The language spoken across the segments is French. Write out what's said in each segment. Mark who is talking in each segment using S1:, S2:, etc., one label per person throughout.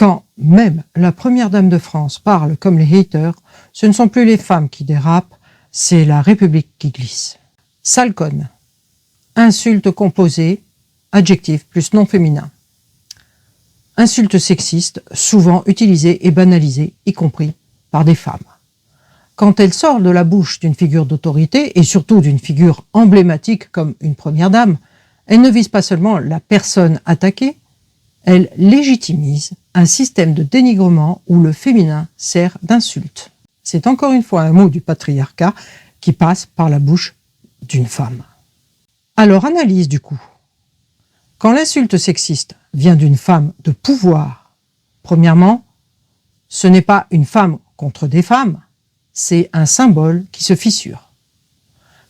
S1: Quand même la première dame de France parle comme les haters, ce ne sont plus les femmes qui dérapent, c'est la République qui glisse. Sale conne. Insulte composée, adjectif plus nom féminin. Insulte sexiste, souvent utilisée et banalisée, y compris par des femmes. Quand elle sort de la bouche d'une figure d'autorité, et surtout d'une figure emblématique comme une première dame, elle ne vise pas seulement la personne attaquée, elle légitimise un système de dénigrement où le féminin sert d'insulte. C'est encore une fois un mot du patriarcat qui passe par la bouche d'une femme. Alors analyse du coup. Quand l'insulte sexiste vient d'une femme de pouvoir, premièrement, ce n'est pas une femme contre des femmes, c'est un symbole qui se fissure.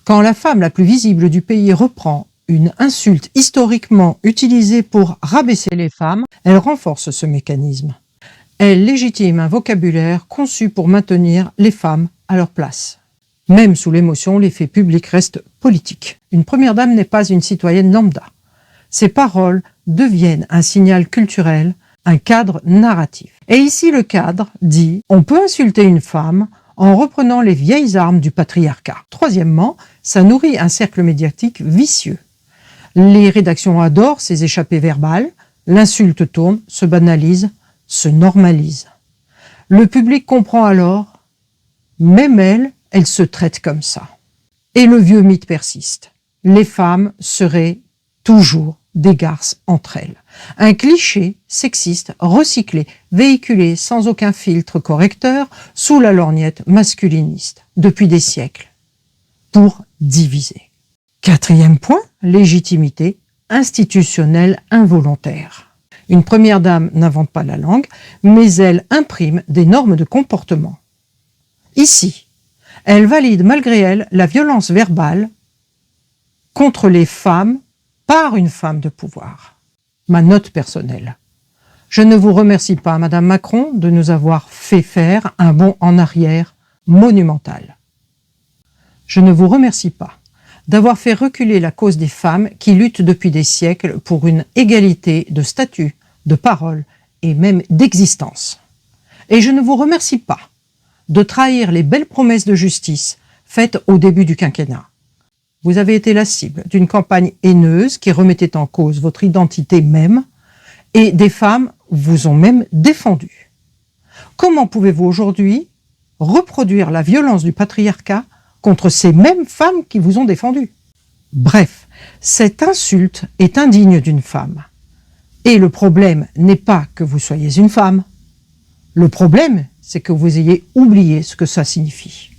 S1: Quand la femme la plus visible du pays reprend une insulte historiquement utilisée pour rabaisser les femmes, elle renforce ce mécanisme. Elle légitime un vocabulaire conçu pour maintenir les femmes à leur place. Même sous l'émotion, les faits publics restent politiques. Une première dame n'est pas une citoyenne lambda. Ses paroles deviennent un signal culturel, un cadre narratif. Et ici, le cadre dit « on peut insulter une femme en reprenant les vieilles armes du patriarcat ». Troisièmement, ça nourrit un cercle médiatique vicieux. Les rédactions adorent ces échappées verbales, l'insulte tourne, se banalise, se normalise. Le public comprend alors, même elle se traite comme ça. Et le vieux mythe persiste. Les femmes seraient toujours des garces entre elles. Un cliché sexiste recyclé, véhiculé sans aucun filtre correcteur sous la lorgnette masculiniste depuis des siècles pour diviser. Quatrième point, légitimité institutionnelle involontaire. Une première dame n'invente pas la langue, mais elle imprime des normes de comportement. Ici, elle valide malgré elle la violence verbale contre les femmes par une femme de pouvoir. Ma note personnelle. Je ne vous remercie pas, Madame Macron, de nous avoir fait faire un bond en arrière monumental. Je ne vous remercie pas d'avoir fait reculer la cause des femmes qui luttent depuis des siècles pour une égalité de statut, de parole et même d'existence. Et je ne vous remercie pas de trahir les belles promesses de justice faites au début du quinquennat. Vous avez été la cible d'une campagne haineuse qui remettait en cause votre identité même, et des femmes vous ont même défendu. Comment pouvez-vous aujourd'hui reproduire la violence du patriarcat contre ces mêmes femmes qui vous ont défendu? Bref, cette insulte est indigne d'une femme. Et le problème n'est pas que vous soyez une femme. Le problème, c'est que vous ayez oublié ce que ça signifie.